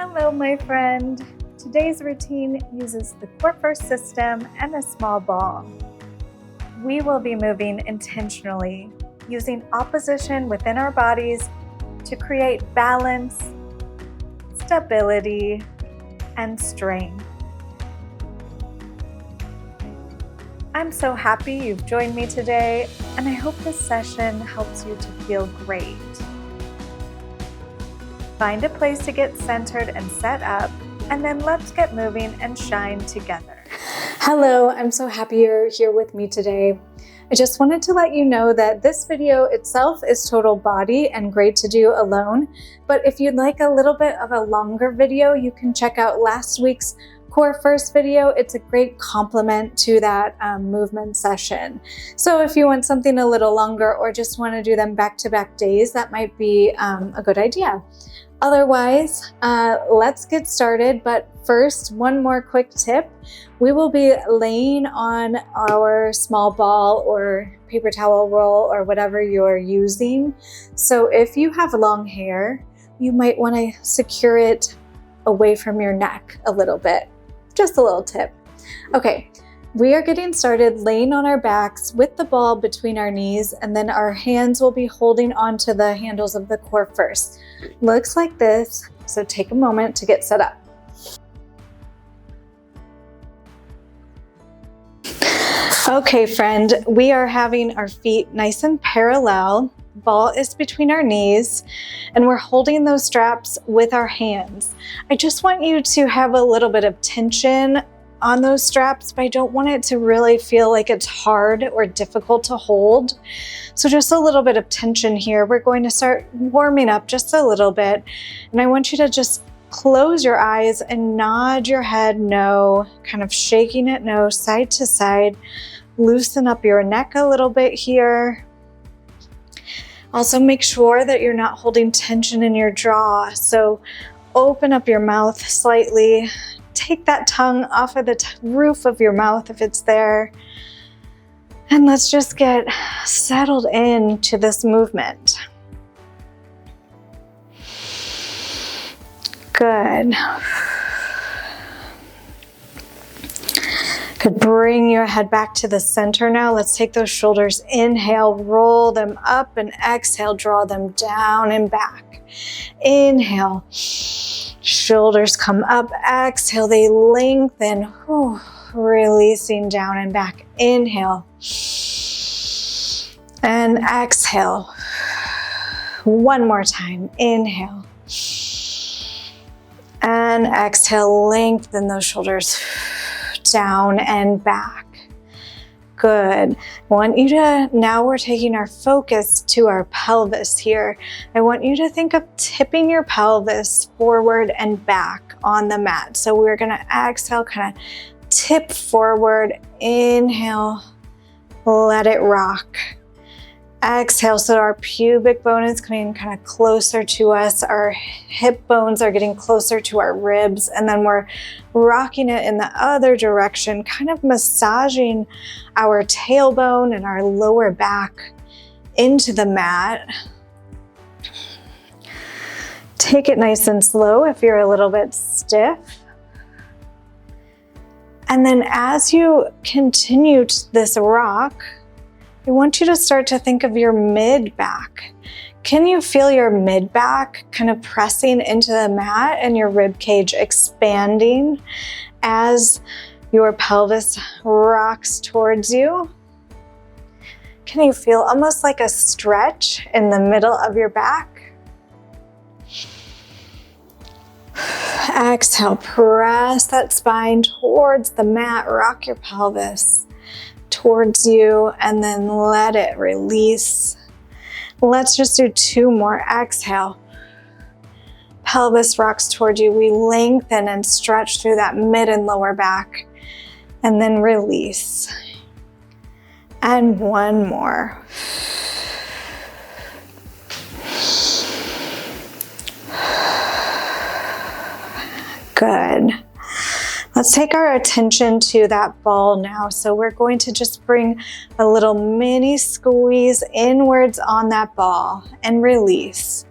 Hello, my friend. Today's routine uses the Corefirst system and a small ball. We will be moving intentionally, using opposition within our bodies to create balance, stability, and strength. I'm so happy you've joined me today, and I hope this session helps you to feel great. Find a place to get centered and set up, and then let's get moving and shine together. Hello, I'm so happy you're here with me today. I just wanted to let you know that this video itself is total body and great to do alone, but if you'd like a little bit of a longer video, you can check out last week's Corefirst video. It's a great complement to that movement session. So if you want something a little longer or just want to do them back-to-back days, that might be a good idea. Otherwise, let's get started. But first, one more quick tip. We will be laying on our small ball or paper towel roll or whatever you're using. So if you have long hair, you might want to secure it away from your neck a little bit. Just a little tip. Okay, we are getting started laying on our backs with the ball between our knees, and then our hands will be holding onto the handles of the Corefirst. Looks like this, so take a moment to get set up. Okay, friend, we are having our feet nice and parallel. Ball is between our knees, and we're holding those straps with our hands. I just want you to have a little bit of tension on those straps, but I don't want it to really feel like it's hard or difficult to hold. So just a little bit of tension here. We're going to start warming up just a little bit, and I want you to just close your eyes and nod your head no, kind of shaking it no, side to side. Loosen up your neck a little bit here. Also make sure that you're not holding tension in your jaw. So open up your mouth slightly. Take that tongue off of the roof of your mouth if it's there. And let's just get settled into this movement. Good. Good. Bring your head back to the center now. Let's take those shoulders. Inhale, roll them up, and exhale, draw them down and back. Inhale, shoulders come up. Exhale, they lengthen. Whew. Releasing down and back. Inhale and exhale. One more time. Inhale and exhale. Lengthen those shoulders down and back. Good. I want you to, now we're taking our focus to our pelvis here. I want you to think of tipping your pelvis forward and back on the mat. So we're going to exhale, kind of tip forward. Inhale, let it rock. Exhale, so our pubic bone is coming kind of closer to us. Our hip bones are getting closer to our ribs, and then we're rocking it in the other direction, kind of massaging our tailbone and our lower back into the mat. Take it nice and slow if you're a little bit stiff. And then as you continue this rock, I want you to start to think of your mid-back. Can you feel your mid-back kind of pressing into the mat and your rib cage expanding as your pelvis rocks towards you? Can you feel almost like a stretch in the middle of your back? Exhale, press that spine towards the mat, rock your pelvis towards you, and then let it release. Let's just do two more. Exhale. Pelvis rocks towards you. We lengthen and stretch through that mid and lower back, and then release. And one more. Good. Let's take our attention to that ball now. So we're going to just bring a little mini squeeze inwards on that ball and release.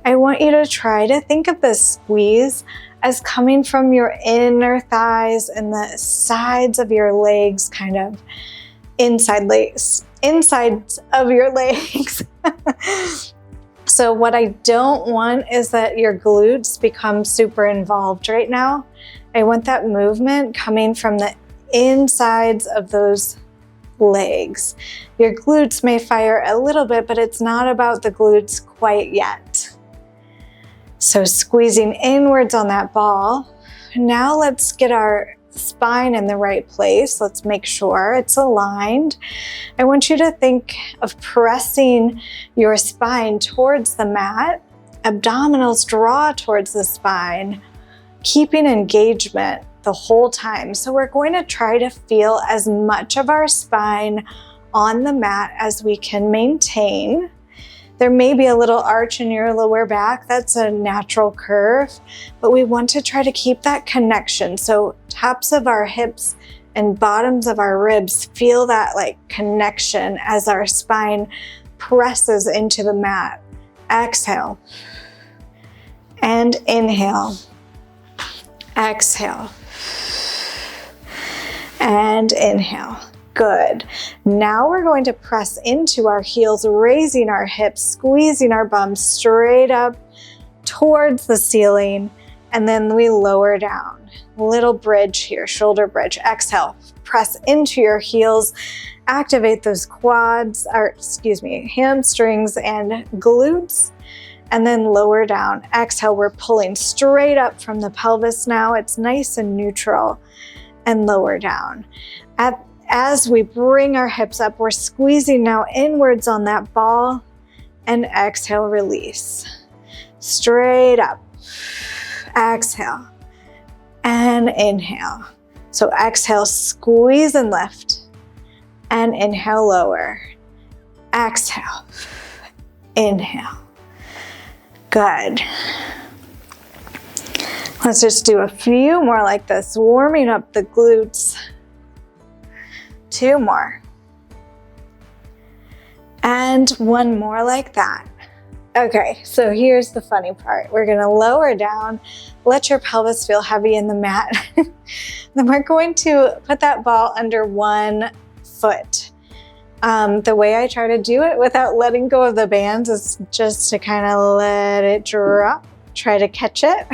I want you to try to think of the squeeze as coming from your inner thighs and the sides of your legs, kind of insides of your legs. So what I don't want is that your glutes become super involved right now. I want that movement coming from the insides of those legs. Your glutes may fire a little bit, but it's not about the glutes quite yet. So squeezing inwards on that ball. Now let's get our spine in the right place. Let's make sure it's aligned. I want you to think of pressing your spine towards the mat. Abdominals draw towards the spine, keeping engagement the whole time. So we're going to try to feel as much of our spine on the mat as we can maintain. There may be a little arch in your lower back. That's a natural curve, but we want to try to keep that connection. So tops of our hips and bottoms of our ribs feel that like connection as our spine presses into the mat. Exhale and inhale. Exhale and inhale. Good. Now we're going to press into our heels, raising our hips, squeezing our bums straight up towards the ceiling, and then we lower down. Little bridge here, shoulder bridge. Exhale, press into your heels, activate those quads, hamstrings and glutes, and then lower down. Exhale, we're pulling straight up from the pelvis now. It's nice and neutral, and lower down. As we bring our hips up, we're squeezing now inwards on that ball, and exhale, release. Straight up. Exhale and inhale. So exhale, squeeze and lift, and inhale, lower. Exhale, inhale. Good. Let's just do a few more like this, warming up the glutes. 2 more. And 1 more like that. Okay, so here's the funny part. We're gonna lower down, let your pelvis feel heavy in the mat. Then we're going to put that ball under 1 foot. The way I try to do it without letting go of the bands is just to kind of let it drop, try to catch it.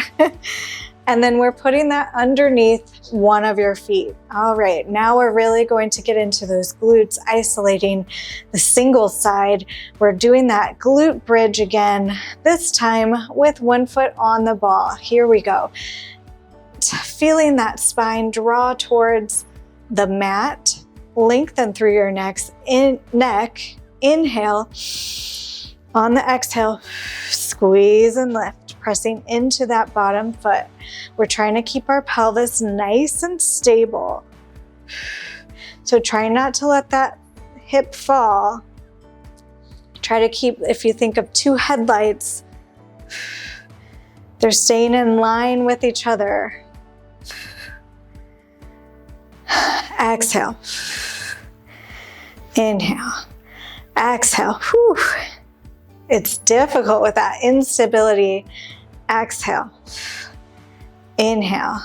And then we're putting that underneath 1 of your feet. All right, now we're really going to get into those glutes, isolating the single side. We're doing that glute bridge again, this time with 1 foot on the ball. Here we go. Feeling that spine draw towards the mat, lengthen through your neck. Inhale. On the exhale, squeeze and lift. Pressing into that bottom foot. We're trying to keep our pelvis nice and stable. So try not to let that hip fall. Try to keep, if you think of 2 headlights, they're staying in line with each other. Exhale. Inhale. Exhale. Whew. It's difficult with that instability. Exhale. Inhale.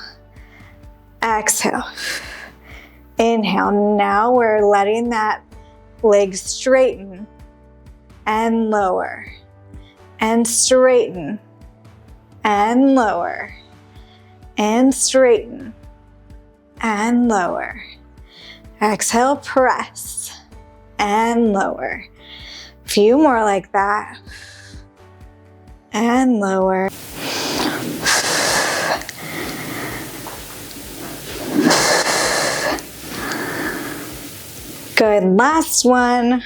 Exhale. Inhale. Now we're letting that leg straighten and lower and straighten and lower and straighten and lower. Exhale, press and lower. Few more like that. And lower. Good, last one.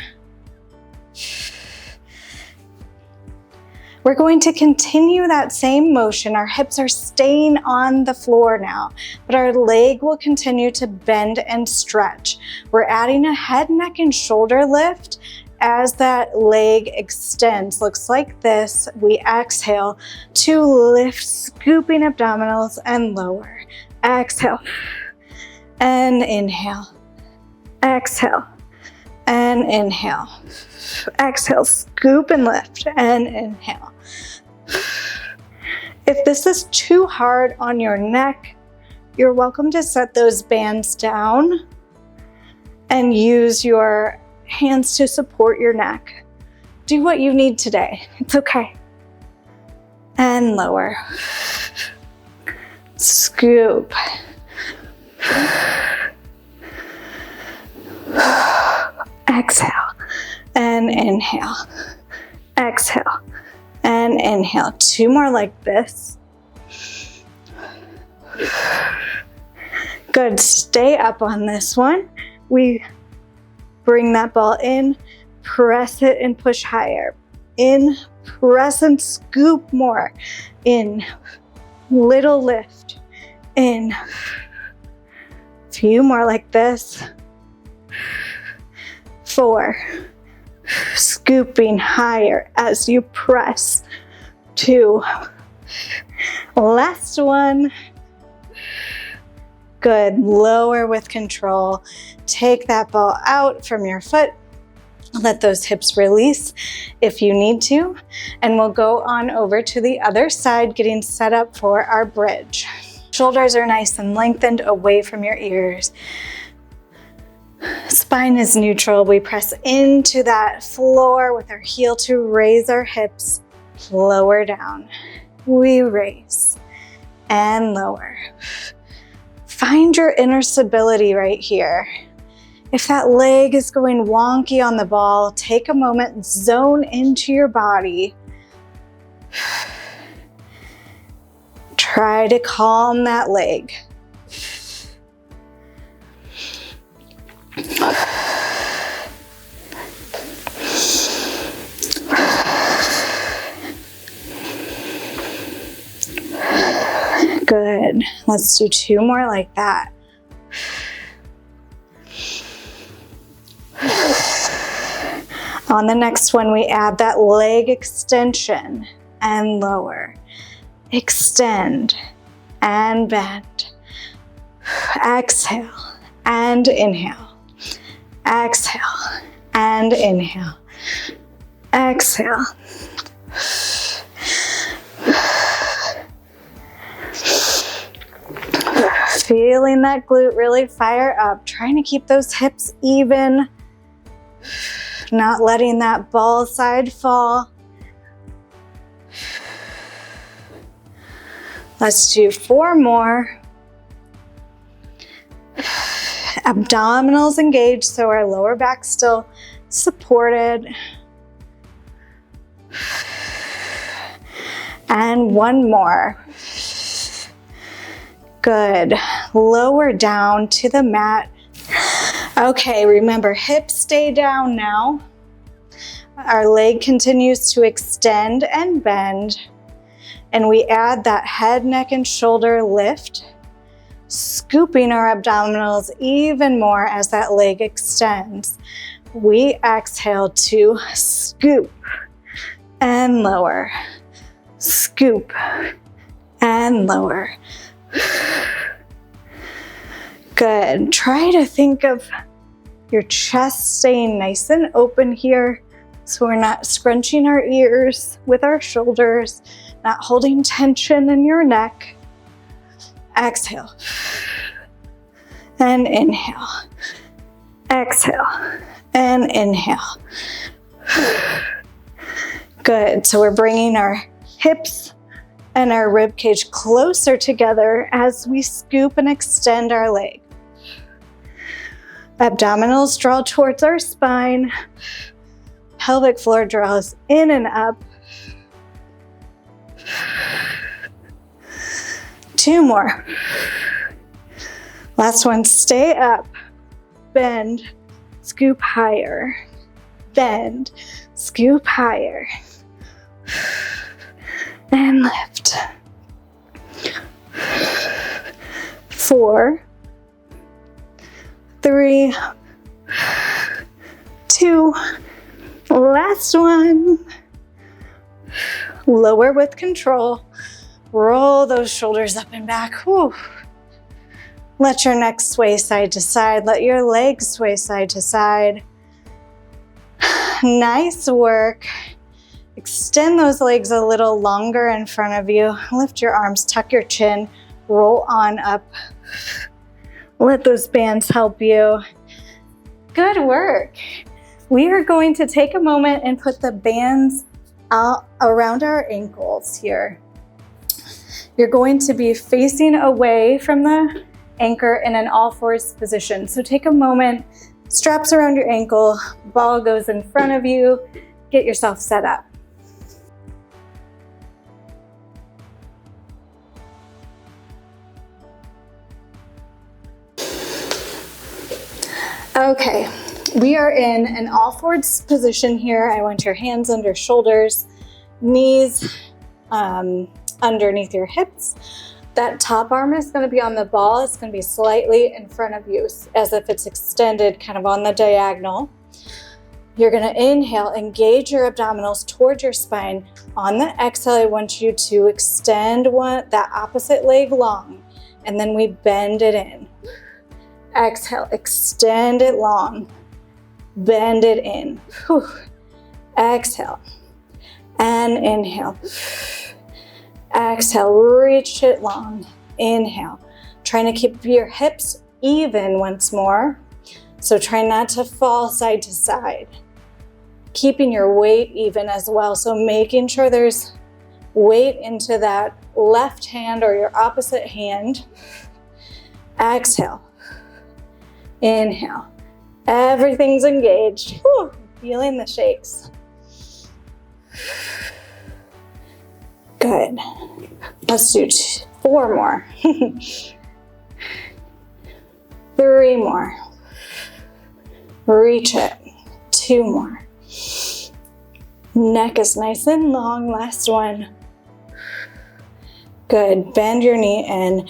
We're going to continue that same motion. Our hips are staying on the floor now, but our leg will continue to bend and stretch. We're adding a head, neck, and shoulder lift as that leg extends. Looks like this. We exhale to lift, scooping abdominals and lower. Exhale and inhale. Exhale and inhale. Exhale, scoop and lift and inhale. If this is too hard on your neck, you're welcome to set those bands down and use your hands to support your neck. Do what you need today. It's okay. And lower. Scoop. Exhale and inhale. Exhale and inhale. 2 more like this. Good. Stay up on this one. We bring that ball in, press it and push higher. In, press and scoop more. In, little lift. In. Few more like this. 4. Scooping higher as you press. 2. Last one. Good. Lower with control. Take that ball out from your foot. Let those hips release if you need to. And we'll go on over to the other side, getting set up for our bridge. Shoulders are nice and lengthened away from your ears. Spine is neutral. We press into that floor with our heel to raise our hips. Lower down. We raise and lower. Find your inner stability right here. If that leg is going wonky on the ball, take a moment, zone into your body. Try to calm that leg. Good. Let's do 2 more like that. On the next one, we add that leg extension and lower. Extend and bend. Exhale and inhale. Exhale and inhale. Exhale. Feeling that glute really fire up, trying to keep those hips even, not letting that ball side fall. Let's do 4 more. Abdominals engaged, so our lower back still supported. And 1 more. Good. Lower down to the mat. Okay, remember, hips stay down now. Our leg continues to extend and bend. And we add that head, neck, and shoulder lift, scooping our abdominals even more as that leg extends. We exhale to scoop and lower. Scoop and lower. Good. Try to think of your chest staying nice and open here, so we're not scrunching our ears with our shoulders, not holding tension in your neck. Exhale and inhale. Exhale and inhale. Good. So we're bringing our hips and our rib cage closer together as we scoop and extend our leg. Abdominals draw towards our spine. Pelvic floor draws in and up. 2 more. Last one, stay up. Bend, scoop higher. Bend, scoop higher. And lift. 4, 3, 2, last one. Lower with control. Roll those shoulders up and back. Whew. Let your neck sway side to side. Let your legs sway side to side. Nice work. Extend those legs a little longer in front of you. Lift your arms, tuck your chin, roll on up. Let those bands help you. Good work. We are going to take a moment and put the bands out around our ankles here. You're going to be facing away from the anchor in an all fours position. So take a moment, straps around your ankle, ball goes in front of you, get yourself set up. Okay, we are in an all fours position here. I want your hands under shoulders, knees underneath your hips. That top arm is going to be on the ball. It's going to be slightly in front of you as if it's extended kind of on the diagonal. You're going to inhale, engage your abdominals towards your spine. On the exhale, I want you to extend that opposite leg long, and then we bend it in. Exhale, extend it long, bend it in. Whew. Exhale and inhale. Exhale, reach it long. Inhale. Trying to keep your hips even once more. So try not to fall side to side. Keeping your weight even as well. So making sure there's weight into that left hand or your opposite hand. Exhale. Inhale. Everything's engaged. Whew. Feeling the shakes. Good. Let's do 4 more. 3 more. Reach it. 2 more. Neck is nice and long. Last one. Good. Bend your knee in.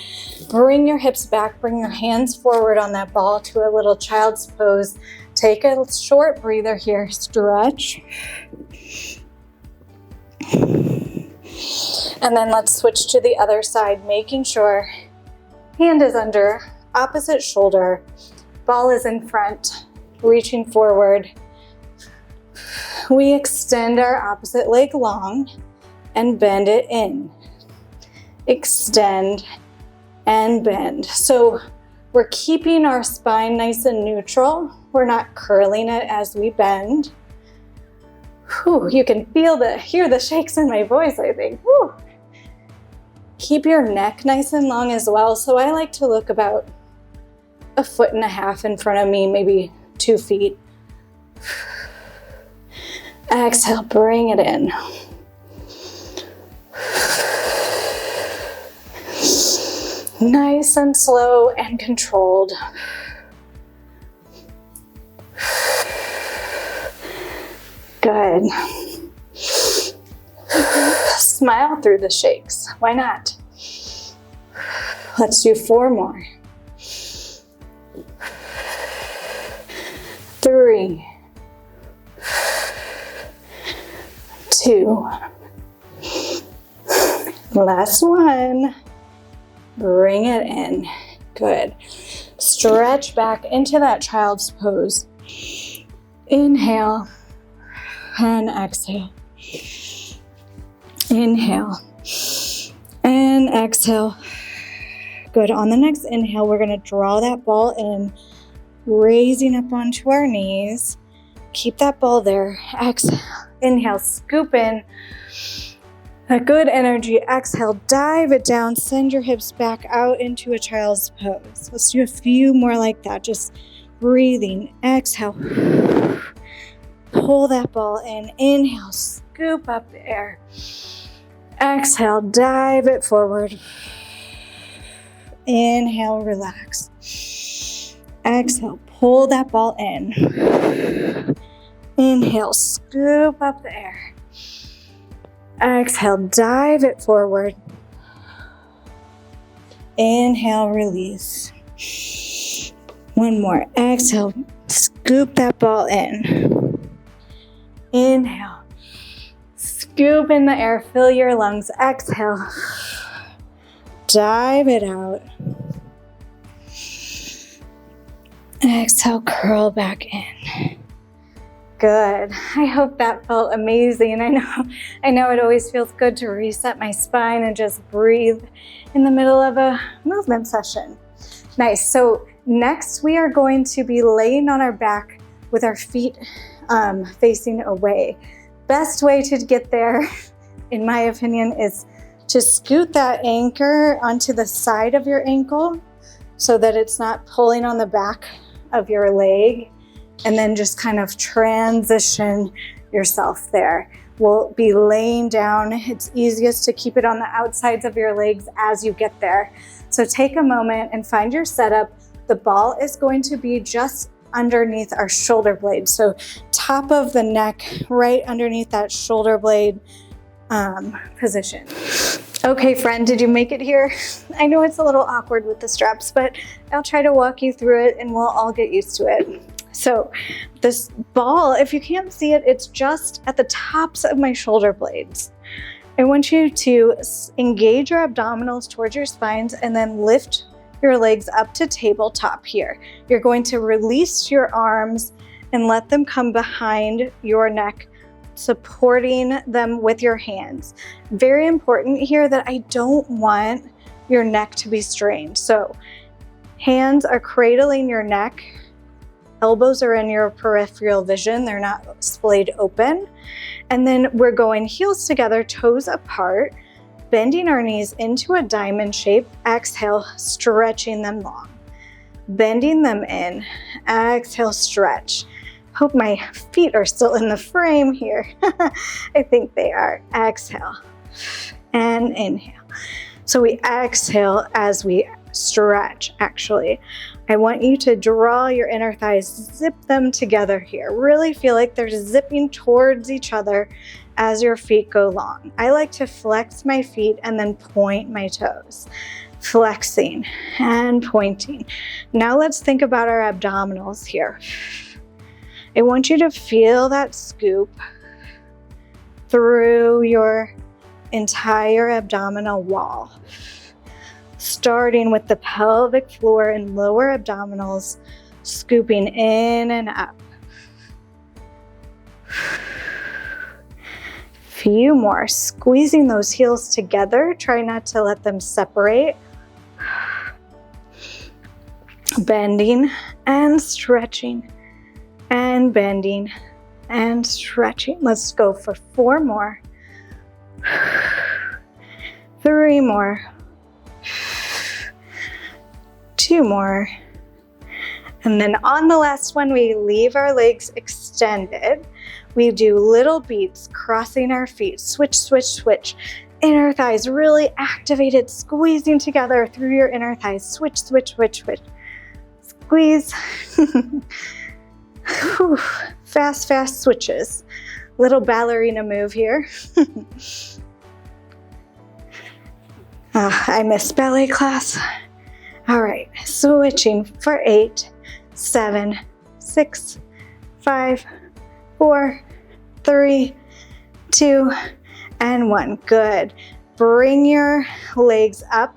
Bring your hips back. Bring your hands forward on that ball to a little child's pose. Take a short breather here. Stretch. And then let's switch to the other side, making sure hand is under, opposite shoulder, ball is in front, reaching forward. We extend our opposite leg long and bend it in. Extend and bend. So we're keeping our spine nice and neutral. We're not curling it as we bend. Whew, you can hear the shakes in my voice, I think. Whew. Keep your neck nice and long as well. So I like to look about 1.5 feet in front of me, maybe 2 feet. Exhale, bring it in. Nice and slow and controlled. Good. Smile through the shakes. Why not? Let's do 4 more. 3, 2. Last one. Bring it in. Good. Stretch back into that child's pose. Inhale and exhale. Inhale and exhale. Good. On the next inhale, we're going to draw that ball in, raising up onto our knees. Keep that ball there. Exhale. Inhale, scoop in. A good energy. Exhale, dive it down. Send your hips back out into a child's pose. Let's do a few more like that. Just breathing. Exhale. Pull that ball in. Inhale, scoop up the air. Exhale, dive it forward. Inhale, relax. Exhale, pull that ball in. Inhale, scoop up the air. Exhale, dive it forward. Inhale, release. One more. Exhale, scoop that ball in. Inhale. Scoop in the air, fill your lungs. Exhale. Dive it out. Exhale, curl back in. Good. I hope that felt amazing. I know it always feels good to reset my spine and just breathe in the middle of a movement session. Nice. So next we are going to be laying on our back with our feet facing away. Best way to get there, in my opinion, is to scoot that anchor onto the side of your ankle so that it's not pulling on the back of your leg, and then just kind of transition yourself there. We'll be laying down. It's easiest to keep it on the outsides of your legs as you get there. So take a moment and find your setup. The ball is going to be just underneath our shoulder blade. So top of the neck, right underneath that shoulder blade position. Okay, friend, did you make it here? I know it's a little awkward with the straps, but I'll try to walk you through it and we'll all get used to it. So this ball, if you can't see it, it's just at the tops of my shoulder blades. I want you to engage your abdominals towards your spines and then lift your legs up to tabletop here. You're going to release your arms and let them come behind your neck, supporting them with your hands. Very important here that I don't want your neck to be strained. So hands are cradling your neck. Elbows are in your peripheral vision. They're not splayed open. And then we're going heels together, toes apart, bending our knees into a diamond shape. Exhale, stretching them long. Bending them in. Exhale, stretch. Hope my feet are still in the frame here. I think they are. Exhale and inhale. So we exhale as we stretch, actually. I want you to draw your inner thighs, zip them together here. Really feel like they're zipping towards each other as your feet go long. I like to flex my feet and then point my toes. Flexing and pointing. Now let's think about our abdominals here. I want you to feel that scoop through your entire abdominal wall, starting with the pelvic floor and lower abdominals, scooping in and up. Few more, squeezing those heels together. Try not to let them separate. Bending and stretching and bending and stretching. Let's go for 4 more. 3 more. 2 more. And then on the last one, we leave our legs extended. We do little beats, crossing our feet. Switch, switch, switch. Inner thighs really activated, squeezing together through your inner thighs. Switch, switch, switch, switch. Squeeze. Fast, fast switches. Little ballerina move here. I miss ballet class. All right, switching for 8, 7, 6, 5, 4, 3, 2, and 1. Good. Bring your legs up,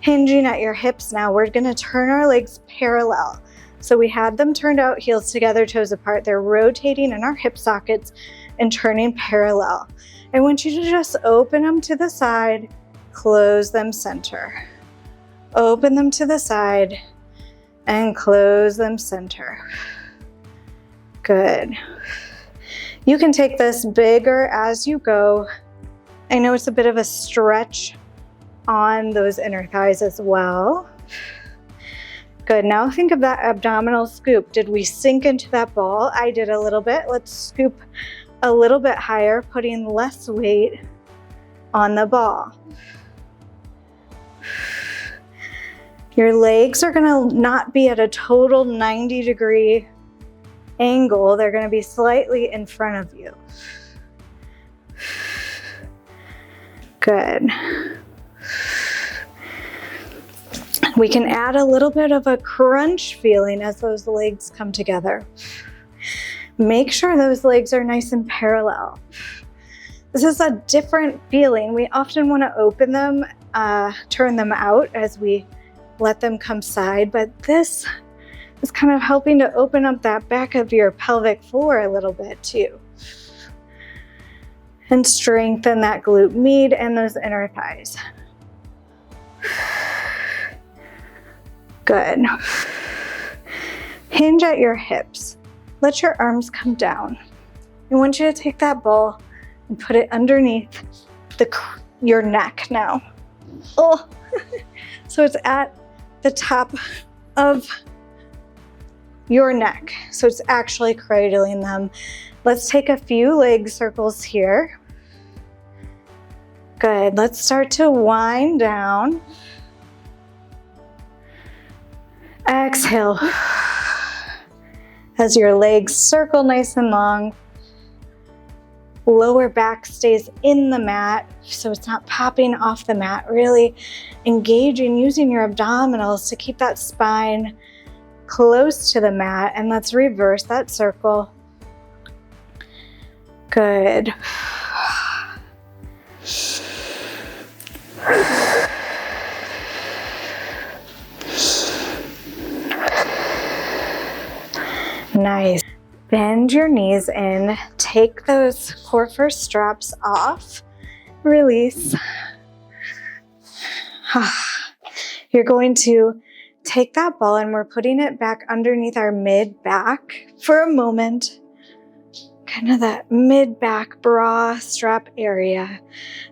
hinging at your hips now. We're gonna turn our legs parallel. So we had them turned out, heels together, toes apart. They're rotating in our hip sockets and turning parallel. I want you to just open them to the side, close them center. Open them to the side and close them center. Good. You can take this bigger as you go. I know it's a bit of a stretch on those inner thighs as well. Good. Now think of that abdominal scoop. Did we sink into that ball? I did a little bit. Let's scoop a little bit higher, putting less weight on the ball. Your legs are going to not be at a total 90-degree angle. They're going to be slightly in front of you. Good. We can add a little bit of a crunch feeling as those legs come together. Make sure those legs are nice and parallel. This is a different feeling. We often want to open them, turn them out as we let them come side, but this is kind of helping to open up that back of your pelvic floor a little bit too. And strengthen that glute med and those inner thighs. Good. Hinge at your hips. Let your arms come down. I want you to take that ball and put it underneath your neck now. Oh, so it's at the top of your neck. So it's actually cradling them. Let's take a few leg circles here. Good. Let's start to wind down. Exhale. As your legs circle nice and long. Lower back stays in the mat, so it's not popping off the mat. Really engaging, using your abdominals to keep that spine close to the mat. And let's reverse that circle. Good. Nice. Bend your knees in. Take those Corefirst straps off. Release. You're going to take that ball and we're putting it back underneath our mid-back for a moment. Kind of that mid-back bra strap area.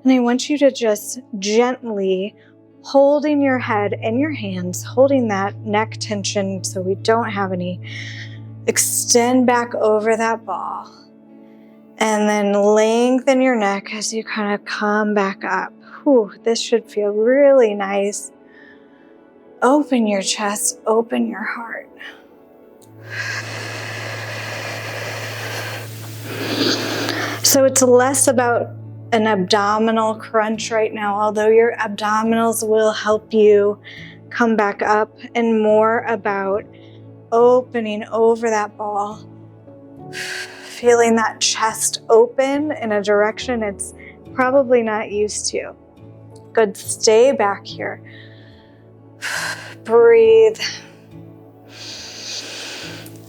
And I want you to just gently, holding your head in your hands, holding that neck tension so we don't have any, extend back over that ball. And then lengthen your neck as you kind of come back up. Whew, this should feel really nice. Open your chest, open your heart. So it's less about an abdominal crunch right now, although your abdominals will help you come back up, and more about opening over that ball. Feeling that chest open in a direction it's probably not used to. Good, stay back here. Breathe.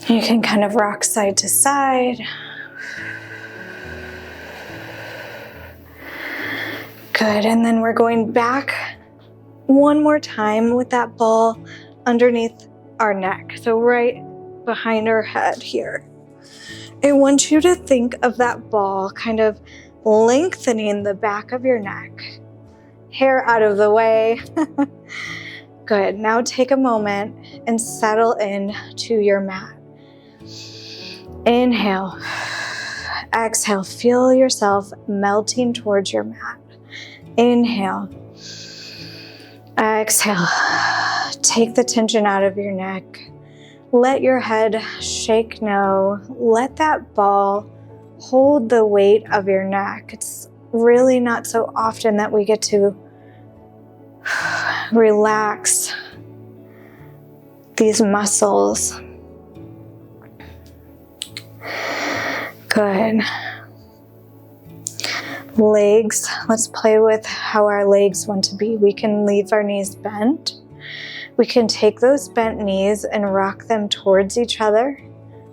You can kind of rock side to side. Good, and then we're going back one more time with that ball underneath our neck. So right behind our head here. I want you to think of that ball kind of lengthening the back of your neck. Hair out of the way. Good. Now take a moment and settle in to your mat. Inhale. Exhale. Feel yourself melting towards your mat. Inhale. Exhale. Take the tension out of your neck. Let your head shake no. Let that ball hold the weight of your neck. It's really not so often that we get to relax these muscles. Good. Legs. Let's play with how our legs want to be. We can leave our knees bent. We can take those bent knees and rock them towards each other.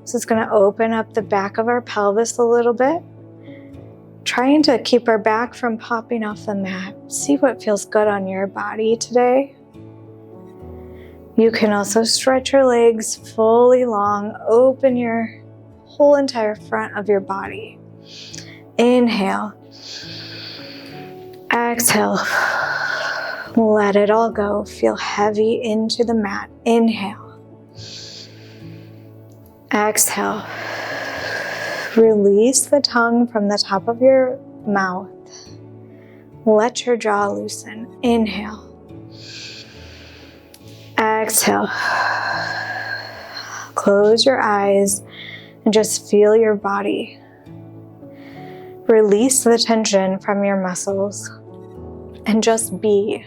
So it's going to open up the back of our pelvis a little bit. Trying to keep our back from popping off the mat. See what feels good on your body today. You can also stretch your legs fully long. Open your whole entire front of your body. Inhale. Exhale. Let it all go. Feel heavy into the mat. Inhale. Exhale. Release the tongue from the top of your mouth. Let your jaw loosen. Inhale. Exhale. Close your eyes and just feel your body. Release the tension from your muscles and just be.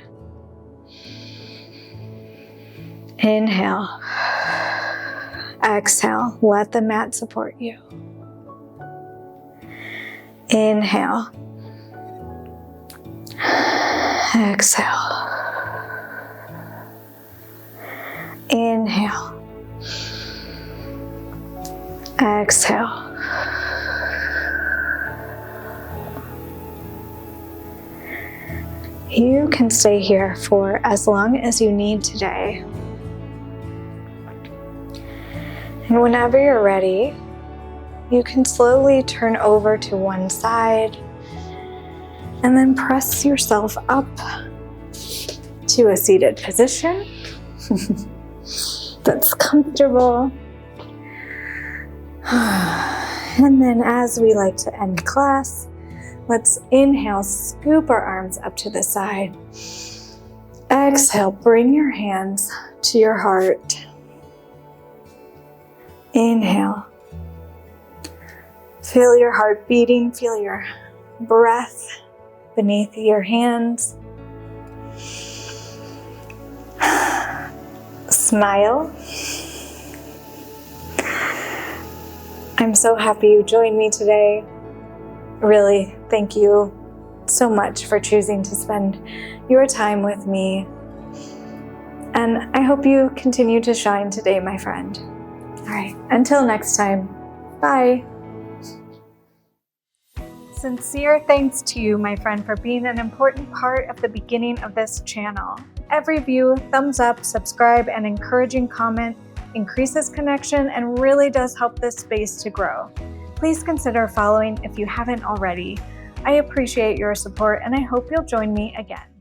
Inhale. Exhale. Let the mat support you. Inhale. Exhale. Inhale. Exhale. You can stay here for as long as you need today. And whenever you're ready, you can slowly turn over to one side and then press yourself up to a seated position that's comfortable. And then as we like to end class, let's inhale, scoop our arms up to the side. Exhale, bring your hands to your heart. Inhale. Feel your heart beating, feel your breath beneath your hands. Smile. I'm so happy you joined me today. Really, thank you so much for choosing to spend your time with me. And I hope you continue to shine today, my friend. All right, until next time, bye. Sincere thanks to you, my friend, for being an important part of the beginning of this channel. Every view, thumbs up, subscribe, and encouraging comment increases connection and really does help this space to grow. Please consider following if you haven't already. I appreciate your support and I hope you'll join me again.